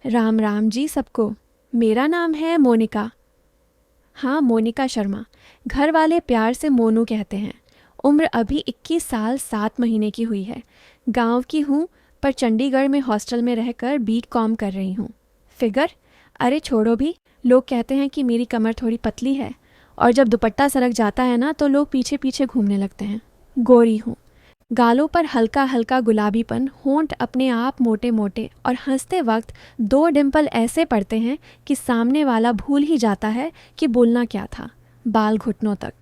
राम राम जी सबको। मेरा नाम है मोनिका। हाँ, मोनिका शर्मा। घर वाले प्यार से मोनू कहते हैं। उम्र अभी 21 साल 7 महीने की हुई है। गांव की हूँ, पर चंडीगढ़ में हॉस्टल में रहकर बीकॉम कर रही हूँ। फिगर? अरे छोड़ो भी। लोग कहते हैं कि मेरी कमर थोड़ी पतली है, और जब दुपट्टा सरक जाता है ना तो लोग पीछे पीछे घूमने लगते हैं। गोरी हूँ। गालों पर हल्का हल्का गुलाबीपन, होंठ अपने आप मोटे मोटे, और हंसते वक्त 2 डिंपल ऐसे पड़ते हैं कि सामने वाला भूल ही जाता है कि बोलना क्या था। बाल घुटनों तक,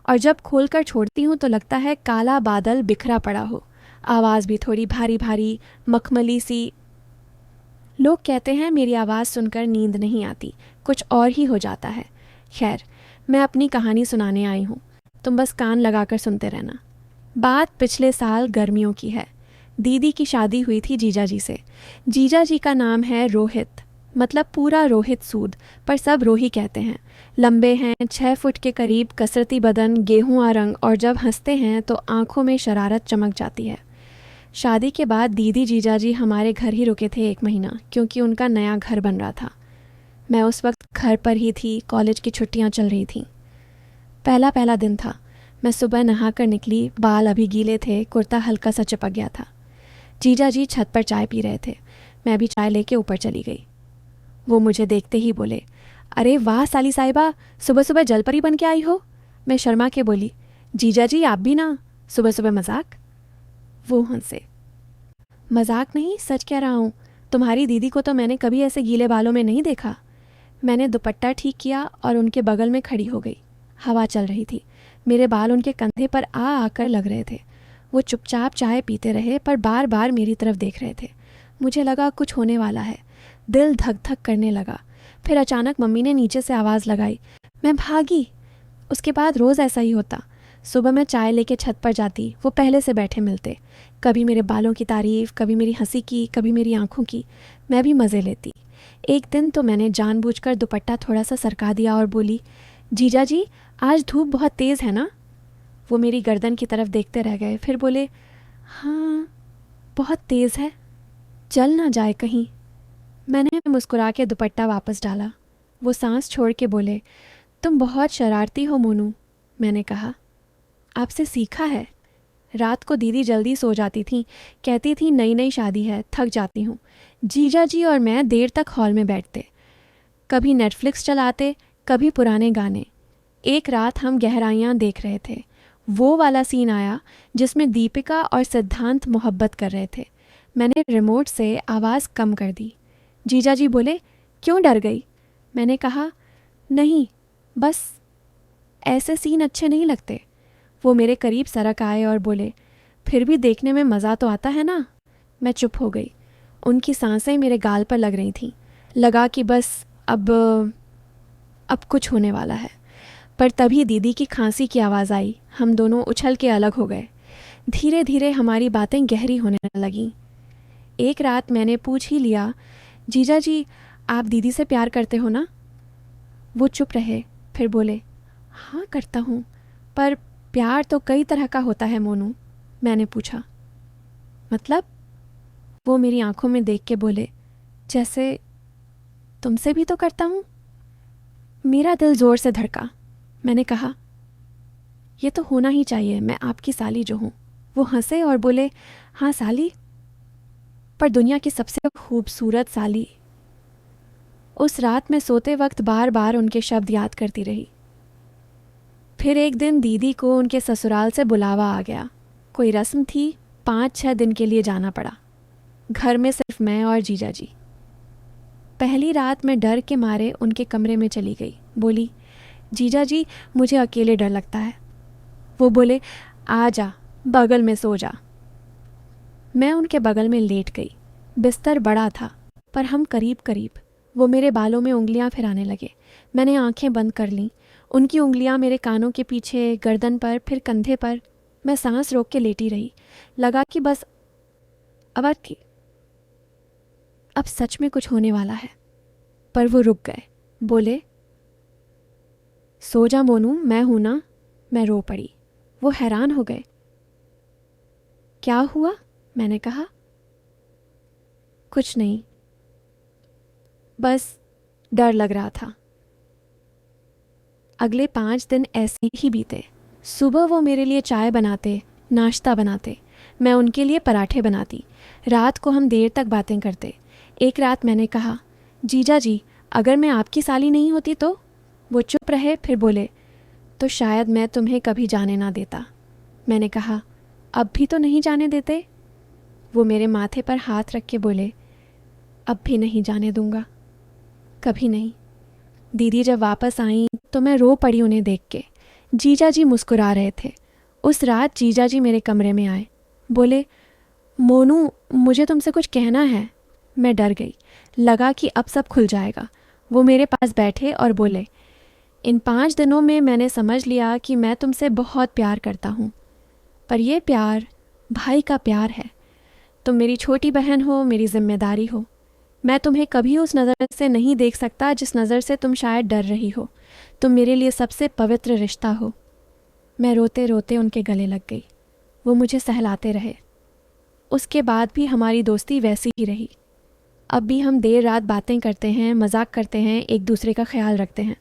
और जब खोलकर छोड़ती हूँ तो लगता है काला बादल बिखरा पड़ा हो। आवाज़ भी थोड़ी भारी भारी, मखमली सी। लोग कहते हैं मेरी आवाज़ सुनकर नींद नहीं आती, कुछ और ही हो जाता है। खैर, मैं अपनी कहानी सुनाने आई हूँ, तुम बस कान लगाकर सुनते रहना। बात पिछले साल गर्मियों की है। दीदी की शादी हुई थी जीजाजी से। जीजाजी का नाम है रोहित, मतलब पूरा रोहित सूद, पर सब रोही कहते हैं। लंबे हैं, 6 फुट के करीब, कसरती बदन, गेहुआ रंग, और जब हंसते हैं तो आंखों में शरारत चमक जाती है। शादी के बाद दीदी जीजाजी हमारे घर ही रुके थे 1 महीना, क्योंकि उनका नया घर बन रहा था। मैं उस वक्त घर पर ही थी, कॉलेज की छुट्टियां चल रही थीं। पहला पहला दिन था। मैं सुबह नहाकर निकली, बाल अभी गीले थे, कुर्ता हल्का सा चिपक गया था। जीजा जी छत पर चाय पी रहे थे। मैं भी चाय लेके ऊपर चली गई। वो मुझे देखते ही बोले, अरे वाह साली साहिबा, सुबह सुबह जलपरी बन के आई हो। मैं शर्मा के बोली, जीजा जी आप भी ना, सुबह सुबह मजाक। वो हंसे। मजाक नहीं, सच कह रहा हूँ। तुम्हारी दीदी को तो मैंने कभी ऐसे गीले बालों में नहीं देखा। मैंने दुपट्टा ठीक किया और उनके बगल में खड़ी हो गई। हवा चल रही थी। मेरे बाल उनके कंधे पर आ आकर लग रहे थे। वो चुपचाप चाय पीते रहे, पर बार बार मेरी तरफ देख रहे थे। मुझे लगा कुछ होने वाला है। दिल धक धक करने लगा। फिर अचानक मम्मी ने नीचे से आवाज़ लगाई। मैं भागी। उसके बाद रोज़ ऐसा ही होता। सुबह मैं चाय लेके छत पर जाती, वो पहले से बैठे मिलते। कभी मेरे बालों की तारीफ, कभी मेरी हंसी की, कभी मेरी आंखों की। मैं भी मज़े लेती। एक दिन तो मैंने जानबूझकर दुपट्टा थोड़ा सा सरका दिया और बोली, जीजा जी आज धूप बहुत तेज़ है ना। वो मेरी गर्दन की तरफ देखते रह गए, फिर बोले, हाँ बहुत तेज़ है, चल ना जाए कहीं। मैंने मुस्कुरा के दुपट्टा वापस डाला। वो सांस छोड़ के बोले, तुम बहुत शरारती हो मोनू। मैंने कहा, आपसे सीखा है। रात को दीदी जल्दी सो जाती थी, कहती थी नई नई शादी है, थक जाती हूँ। जीजा जी और मैं देर तक हॉल में बैठते, कभी नेटफ्लिक्स चलाते, कभी पुराने गाने। एक रात हम गहराइयाँ देख रहे थे। वो वाला सीन आया जिसमें दीपिका और सिद्धांत मोहब्बत कर रहे थे। मैंने रिमोट से आवाज़ कम कर दी। जीजा जी बोले, क्यों डर गई। मैंने कहा, नहीं, बस ऐसे सीन अच्छे नहीं लगते। वो मेरे करीब सरक आए और बोले, फिर भी देखने में मज़ा तो आता है ना। मैं चुप हो गई। उनकी सांसें मेरे गाल पर लग रही थीं। लगा कि बस अब कुछ होने वाला है। पर तभी दीदी की खांसी की आवाज़ आई। हम दोनों उछल के अलग हो गए। धीरे धीरे हमारी बातें गहरी होने लगीं। एक रात मैंने पूछ ही लिया, जीजा जी आप दीदी से प्यार करते हो ना। वो चुप रहे, फिर बोले, हाँ करता हूँ, पर प्यार तो कई तरह का होता है मोनू। मैंने पूछा, मतलब। वो मेरी आंखों में देख के बोले, जैसे तुमसे भी तो करता हूँ। मेरा दिल ज़ोर से धड़का। मैंने कहा, ये तो होना ही चाहिए, मैं आपकी साली जो हूँ। वो हंसे और बोले, हाँ साली, पर दुनिया की सबसे खूबसूरत साली। उस रात मैं सोते वक्त बार बार उनके शब्द याद करती रही। फिर एक दिन दीदी को उनके ससुराल से बुलावा आ गया। कोई रस्म थी, 5-6 दिन के लिए जाना पड़ा। घर में सिर्फ मैं और जीजा जी। पहली रात मैं डर के मारे उनके कमरे में चली गई। बोली, जीजा जी मुझे अकेले डर लगता है। वो बोले, आ जा, बगल में सो जा। मैं उनके बगल में लेट गई। बिस्तर बड़ा था, पर हम करीब करीब। वो मेरे बालों में उंगलियां फिराने लगे। मैंने आंखें बंद कर लीं। उनकी उंगलियां मेरे कानों के पीछे, गर्दन पर, फिर कंधे पर। मैं सांस रोक के लेटी रही। लगा कि बस अब सच में कुछ होने वाला है। पर वो रुक गए। बोले, सो जा मोनू, मैं हूं ना। मैं रो पड़ी। वो हैरान हो गए। क्या हुआ। मैंने कहा, कुछ नहीं। बस डर लग रहा था। अगले 5 दिन ऐसे ही बीते। सुबह वो मेरे लिए चाय बनाते, नाश्ता बनाते, मैं उनके लिए पराठे बनाती। रात को हम देर तक बातें करते। एक रात मैंने कहा, जीजा जी, अगर मैं आपकी साली नहीं होती तो? वो चुप रहे, फिर बोले, तो शायद मैं तुम्हें कभी जाने ना देता। मैंने कहा, अब भी तो नहीं जाने देते? वो मेरे माथे पर हाथ रख के बोले, अब भी नहीं जाने दूंगा, कभी नहीं। दीदी जब वापस आई तो मैं रो पड़ी उन्हें देख के। जीजा जी मुस्कुरा रहे थे। उस रात जीजा जी मेरे कमरे में आए, बोले, मोनू, मुझे तुमसे कुछ कहना है। मैं डर गई, लगा कि अब सब खुल जाएगा। वो मेरे पास बैठे और बोले, इन 5 दिनों में मैंने समझ लिया कि मैं तुमसे बहुत प्यार करता हूँ, पर यह प्यार भाई का प्यार है। तुम मेरी छोटी बहन हो, मेरी जिम्मेदारी हो। मैं तुम्हें कभी उस नज़र से नहीं देख सकता जिस नज़र से तुम शायद डर रही हो। तुम मेरे लिए सबसे पवित्र रिश्ता हो। मैं रोते रोते उनके गले लग गई। वो मुझे सहलाते रहे। उसके बाद भी हमारी दोस्ती वैसी ही रही। अब भी हम देर रात बातें करते हैं, मजाक करते हैं, एक दूसरे का ख्याल रखते हैं,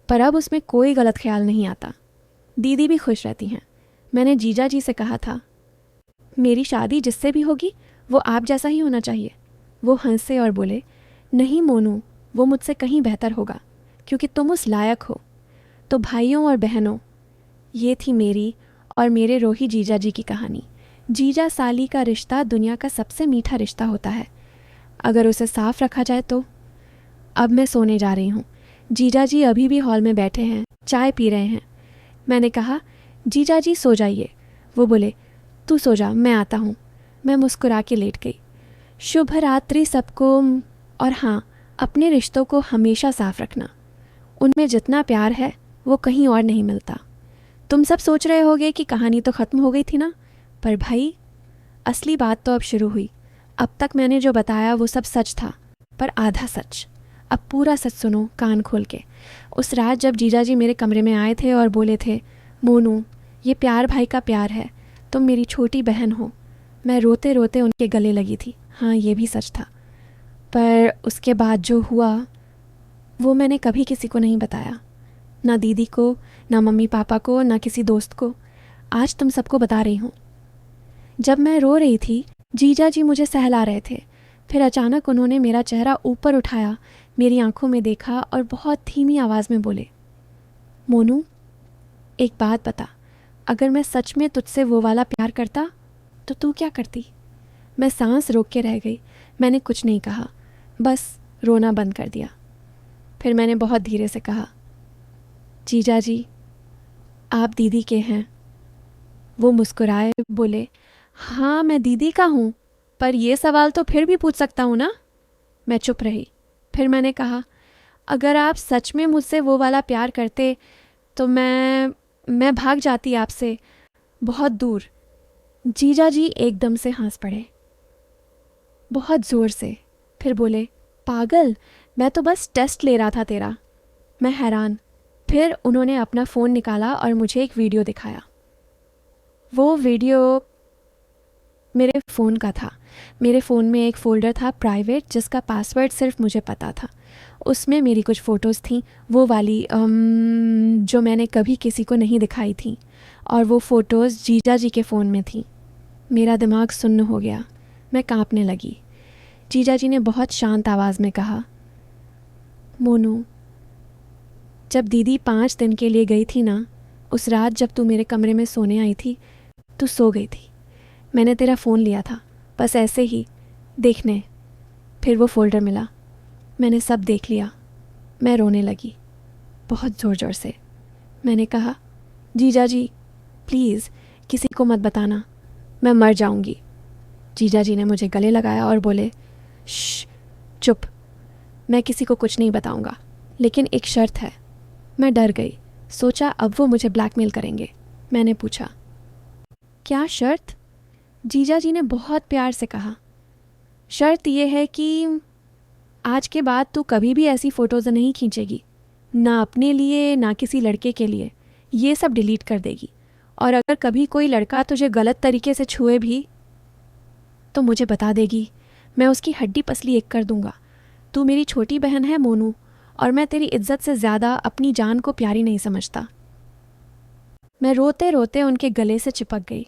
पर अब उसमें कोई गलत ख्याल नहीं आता। दीदी भी खुश रहती हैं। मैंने जीजा जी से कहा था, मेरी शादी जिससे भी होगी वो आप जैसा ही होना चाहिए। वो हंसे और बोले, नहीं मोनू, वो मुझसे कहीं बेहतर होगा, क्योंकि तुम उस लायक हो। तो भाइयों और बहनों, ये थी मेरी और मेरे रोही जीजा जी की कहानी। जीजा साली का रिश्ता दुनिया का सबसे मीठा रिश्ता होता है, अगर उसे साफ रखा जाए तो। अब मैं सोने जा रही हूँ। जीजा जी अभी भी हॉल में बैठे हैं, चाय पी रहे हैं। मैंने कहा, जीजा जी सो जाइए। वो बोले, तू सो जा, मैं आता हूँ। मैं मुस्कुरा के लेट गई। शुभ रात्रि सबको। और हाँ, अपने रिश्तों को हमेशा साफ रखना। उनमें जितना प्यार है वो कहीं और नहीं मिलता। तुम सब सोच रहे होगे कि कहानी तो ख़त्म हो गई थी ना, पर भाई, असली बात तो अब शुरू हुई। अब तक मैंने जो बताया वो सब सच था, पर आधा सच। अब पूरा सच सुनो कान खोल के। उस रात जब जीजा जी मेरे कमरे में आए थे और बोले थे, मोनू, ये प्यार भाई का प्यार है, तुम मेरी छोटी बहन हो, मैं रोते रोते उनके गले लगी थी। हाँ, ये भी सच था। पर उसके बाद जो हुआ वो मैंने कभी किसी को नहीं बताया, ना दीदी को, ना मम्मी पापा को, ना किसी दोस्त को। आज तुम सबको बता रही हूँ। जब मैं रो रही थी, जीजा जी मुझे सहला रहे थे। फिर अचानक उन्होंने मेरा चेहरा ऊपर उठाया, मेरी आंखों में देखा और बहुत धीमी आवाज़ में बोले, मोनू, एक बात बता, अगर मैं सच में तुझसे वो वाला प्यार करता तो तू क्या करती? मैं सांस रोक के रह गई। मैंने कुछ नहीं कहा, बस रोना बंद कर दिया। फिर मैंने बहुत धीरे से कहा, जीजा जी, आप दीदी के हैं। वो मुस्कुराए, बोले, हाँ, मैं दीदी का हूँ, पर ये सवाल तो फिर भी पूछ सकता हूँ ना? मैं चुप रही। फिर मैंने कहा, अगर आप सच में मुझसे वो वाला प्यार करते तो मैं भाग जाती आपसे, बहुत दूर। जीजा जी एकदम से हंस पड़े, बहुत ज़ोर से। फिर बोले, पागल, मैं तो बस टेस्ट ले रहा था तेरा। मैं हैरान। फिर उन्होंने अपना फ़ोन निकाला और मुझे एक वीडियो दिखाया। वो वीडियो मेरे फ़ोन का था। मेरे फ़ोन में एक फ़ोल्डर था प्राइवेट, जिसका पासवर्ड सिर्फ मुझे पता था। उसमें मेरी कुछ फ़ोटोज़ थीं, वो वाली जो मैंने कभी किसी को नहीं दिखाई थी, और वो फ़ोटोज़ जीजा जी के फ़ोन में थी। मेरा दिमाग सुन्न हो गया। मैं कांपने लगी। जीजा जी ने बहुत शांत आवाज़ में कहा, मोनू, जब दीदी 5 दिन के लिए गई थी ना, उस रात जब तू मेरे कमरे में सोने आई थी, तू सो गई थी। मैंने तेरा फ़ोन लिया था, बस ऐसे ही देखने। फिर वो फ़ोल्डर मिला, मैंने सब देख लिया। मैं रोने लगी, बहुत ज़ोर ज़ोर से। मैंने कहा, जीजा जी, प्लीज़ किसी को मत बताना, मैं मर जाऊंगी। जीजा जी ने मुझे गले लगाया और बोले, श्श, चुप, मैं किसी को कुछ नहीं बताऊंगा, लेकिन एक शर्त है। मैं डर गई, सोचा अब वो मुझे ब्लैकमेल करेंगे। मैंने पूछा, क्या शर्त? जीजा जी ने बहुत प्यार से कहा, शर्त यह है कि आज के बाद तू कभी भी ऐसी फ़ोटोज़ नहीं खींचेगी, ना अपने लिए ना किसी लड़के के लिए। ये सब डिलीट कर देगी, और अगर कभी कोई लड़का तुझे गलत तरीके से छुए भी तो मुझे बता देगी, मैं उसकी हड्डी पसली एक कर दूंगा। तू मेरी छोटी बहन है मोनू, और मैं तेरी इज्जत से ज़्यादा अपनी जान को प्यारी नहीं समझता। मैं रोते रोते उनके गले से चिपक गई।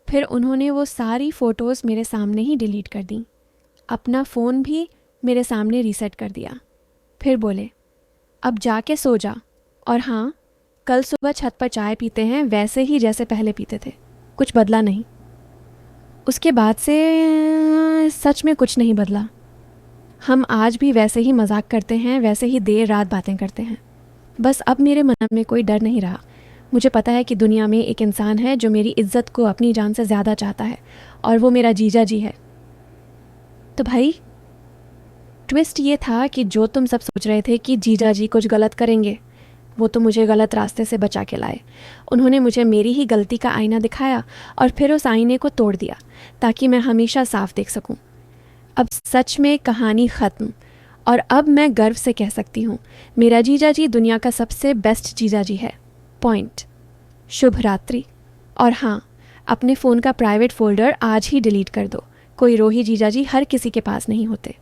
फिर उन्होंने वो सारी फ़ोटोज़ मेरे सामने ही डिलीट कर दी, अपना फ़ोन भी मेरे सामने रीसेट कर दिया। फिर बोले, अब जाके सो जा, और हाँ, कल सुबह छत पर चाय पीते हैं वैसे ही जैसे पहले पीते थे, कुछ बदला नहीं। उसके बाद से सच में कुछ नहीं बदला। हम आज भी वैसे ही मजाक करते हैं, वैसे ही देर रात बातें करते हैं। बस अब मेरे मन में कोई डर नहीं रहा। मुझे पता है कि दुनिया में एक इंसान है जो मेरी इज्जत को अपनी जान से ज़्यादा चाहता है, और वो मेरा जीजा जी है। तो भाई, ट्विस्ट ये था कि जो तुम सब सोच रहे थे कि जीजा जी कुछ गलत करेंगे, वो तो मुझे गलत रास्ते से बचा के लाए। उन्होंने मुझे मेरी ही गलती का आईना दिखाया और फिर उस आईने को तोड़ दिया ताकि मैं हमेशा साफ देख सकूं। अब सच में कहानी ख़त्म, और अब मैं गर्व से कह सकती हूँ, मेरा जीजा जी दुनिया का सबसे बेस्ट जीजा जी है। पॉइंट। शुभ रात्रि। और हाँ, अपने फ़ोन का प्राइवेट फ़ोल्डर आज ही डिलीट कर दो। कोई रोही जीजा जी हर किसी के पास नहीं होते।